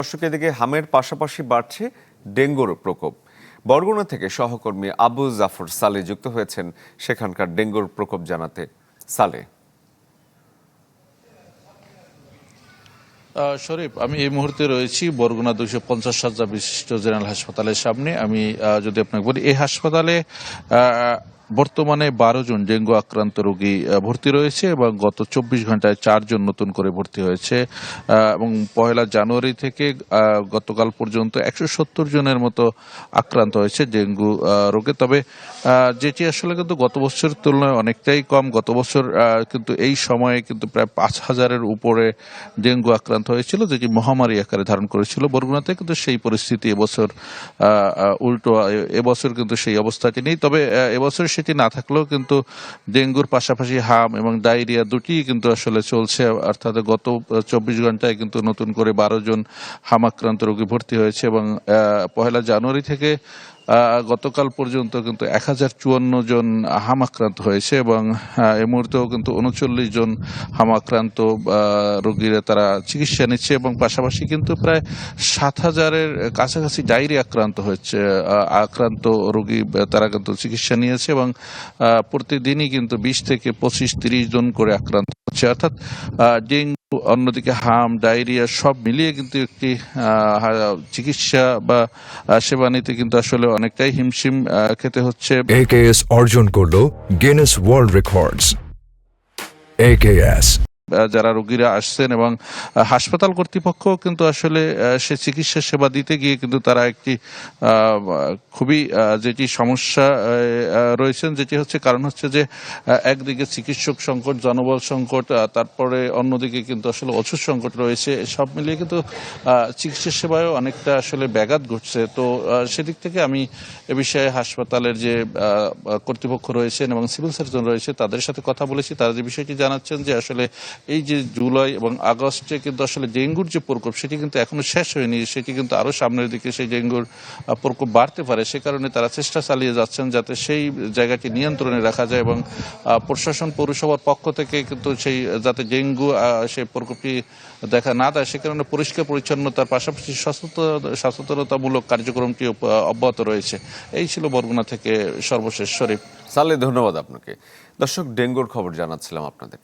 দর্শক, এদিকে হামের পাশাপাশি বাড়ছে ডেঙ্গুর প্রকোপ। বরগুনা থেকে সহকর্মী আবু জাফর সালে যুক্ত হয়েছেন সেখানকার ডেঙ্গুর প্রকোপ জানাতে। সালে, শরীফ, আমি এই মুহূর্তে রয়েছি বরগুনা 250 শয্যা বিশিষ্ট জেনারেল হাসপাতালের সামনে। আমি যদি আপনাকে বলি, এই হাসপাতালে বর্তমানে 12 জন ডেঙ্গু আক্রান্ত রোগী ভর্তি রয়েছে এবং গত 24 ঘন্টায় 4 জন নতুন করে ভর্তি হয়েছে এবং 1 জানুয়ারি থেকে গতকাল পর্যন্ত 170 জনের মতো আক্রান্ত হয়েছে ডেঙ্গু রোগে। তবে যেটি আসলে কিন্তু গত বছরের তুলনায় অনেকটাই কম। গত বছর কিন্তু এই সময়ে কিন্তু প্রায় 5000-এর উপরে ডেঙ্গু আক্রান্ত হয়েছিল, যেটি মহামারী আকারে ধারণ করেছিল বরগুনাতে। কিন্তু সেই পরিস্থিতি এবছর উল্টো, এবছর কিন্তু সেই অবস্থাটি নেই। তবে এবছর সেটি না থাকলেও কিন্তু ডেঙ্গুর পাশাপাশি হাম এবং ডায়রিয়া দুটিই কিন্তু আসলে চলছে। অর্থাৎ গত 24 ঘন্টায় কিন্তু নতুন করে 12 জন হাম আক্রান্ত রোগী ভর্তি হয়েছে এবং 1 জানুয়ারি থেকে গতকাল পর্যন্ত কিন্তু 1054 জন হাম আক্রান্ত হয়েছে এবং এই মুহূর্তেও কিন্তু 39 জন হাম আক্রান্ত রোগীরা তারা চিকিৎসা নিচ্ছে এবং পাশাপাশি কিন্তু প্রায় 7000-এর কাছাকাছি ডায়রিয়া আক্রান্ত রোগী তারা কিন্তু চিকিৎসা নিয়েছে এবং প্রতিদিনই কিন্তু 20 থেকে 25-30 জন করে আক্রান্ত হচ্ছে। অর্থাৎ ডেঙ্গু, অন্যদিকে হাম, ডায়রিয়া সব মিলিয়ে কিন্তু একটি চিকিৎসা বা সেবা নিতে কিন্তু আসলে অনেকটাই হিমশিম খেতে হচ্ছে। AKS অর্জন করলো গিনেস ওয়ার্ল্ড রেকর্ডস। AKS যারা রোগীরা আসছেন এবং হাসপাতাল কর্তৃপক্ষ কিন্তু আসলে সে চিকিৎসা সেবা দিতে গিয়ে কিন্তু তারা একটি খুবই যেটি সমস্যা রয়েছেন, যেটি হচ্ছে কারণ হচ্ছে যে একদিকে চিকিৎসক সংকট, জনবল সংকট, তারপরে অন্যদিকে কিন্তু আসলে ওষুধ সংকট রয়েছে। সব মিলিয়ে কিন্তু চিকিৎসা সেবায়ও অনেকটা আসলে ব্যাঘাত ঘটছে। তো সেদিক থেকে আমি এ বিষয়ে হাসপাতালের যে কর্তৃপক্ষ রয়েছেন এবং সিভিল সার্জন রয়েছে তাদের সাথে কথা বলেছি। তারা যে বিষয়টি জানাচ্ছেন যে আসলে এই যে জুলাই এবং আগস্টে কিন্তু আসলে ডেঙ্গুর যে প্রকোপ সেটি কিন্তু এখনো শেষ হয়নি, সেটি কিন্তু আরো সামনের দিকে সেই ডেঙ্গুর প্রকোপ বাড়তে পারে। সে কারণে তারা চেষ্টা চালিয়ে যাচ্ছেন যাতে সেই জায়গাটি নিয়ন্ত্রণে রাখা যায় এবং প্রশাসন, পৌরসভার পক্ষ থেকে কিন্তু সেই যাতে ডেঙ্গু সেই প্রকোপটি দেখা না দেয়, সে কারণে পরিষ্কার পরিচ্ছন্নতার পাশাপাশি সচেতনতামূলক কার্যক্রমটি অব্যাহত রয়েছে। এই ছিল বরগুনা থেকে সর্বশেষ। শরীফ, সালে, ধন্যবাদ আপনাকে। দর্শক, ডেঙ্গুর খবর জানাচ্ছিলাম আপনাদের।